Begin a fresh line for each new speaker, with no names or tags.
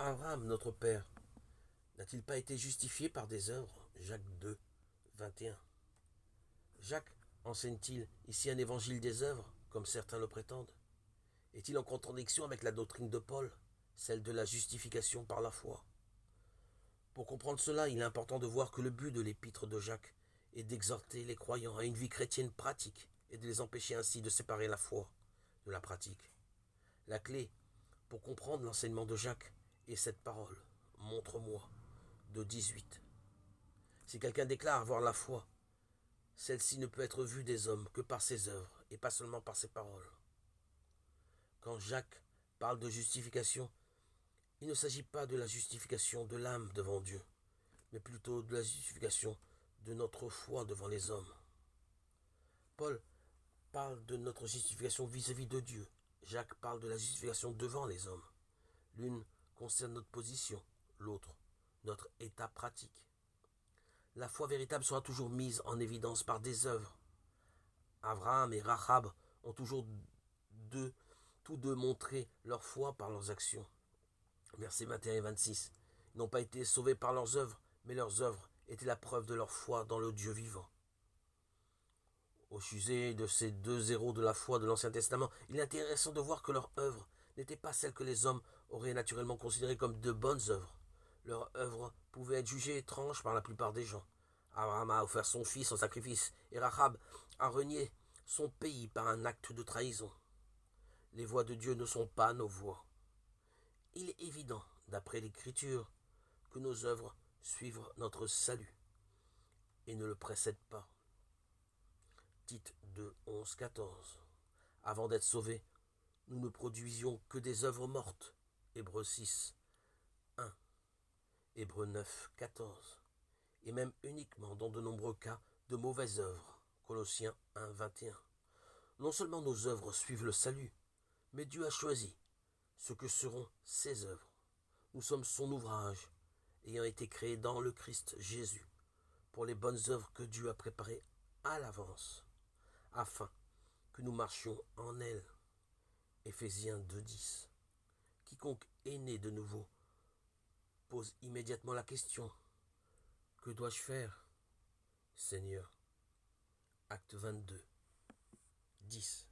Abraham, notre père, n'a-t-il pas été justifié par des œuvres? Jacques 2, 21. Jacques enseigne-t-il ici un évangile des œuvres, comme certains le prétendent? Est-il en contradiction avec la doctrine de Paul, celle de la justification par la foi? Pour comprendre cela, il est important de voir que le but de l'épître de Jacques est d'exhorter les croyants à une vie chrétienne pratique et de les empêcher ainsi de séparer la foi de la pratique. La clé pour comprendre l'enseignement de Jacques est cette parole, montre-moi, de 18. Si quelqu'un déclare avoir la foi, celle-ci ne peut être vue des hommes que par ses œuvres et pas seulement par ses paroles. Quand Jacques parle de justification, il ne s'agit pas de la justification de l'âme devant Dieu, mais plutôt de la justification de notre foi devant les hommes. Paul parle de notre justification vis-à-vis de Dieu. Jacques parle de la justification devant les hommes. L'une concerne notre position, l'autre notre état pratique. La foi véritable sera toujours mise en évidence par des œuvres. Abraham et Rahab ont tous deux montré leur foi par leurs actions. Versets 21 et 26. Ils n'ont pas été sauvés par leurs œuvres, mais leurs œuvres étaient la preuve de leur foi dans le Dieu vivant. Au sujet de ces deux héros de la foi de l'Ancien Testament, il est intéressant de voir que leurs œuvres n'étaient pas celles que les hommes auraient naturellement considérées comme de bonnes œuvres. Leurs œuvres pouvaient être jugées étranges par la plupart des gens. Abraham a offert son fils en sacrifice et Rahab a renié son pays par un acte de trahison. Les voies de Dieu ne sont pas nos voies. Il est évident, d'après l'Écriture, que nos œuvres suivent notre salut et ne le précèdent pas. Tite 2, 11, 14. Avant d'être sauvés, nous ne produisions que des œuvres mortes. Hébreux 6, 1. Hébreux 9, 14. Et même uniquement dans de nombreux cas de mauvaises œuvres. Colossiens 1, 21. Non seulement nos œuvres suivent le salut, mais Dieu a choisi ce que seront ses œuvres. Nous sommes son ouvrage, ayant été créés dans le Christ Jésus, pour les bonnes œuvres que Dieu a préparées à l'avance, afin que nous marchions en elles. Éphésiens 2, 10. Quiconque est né de nouveau pose immédiatement la question: que dois-je faire, Seigneur? Acte 22, 10.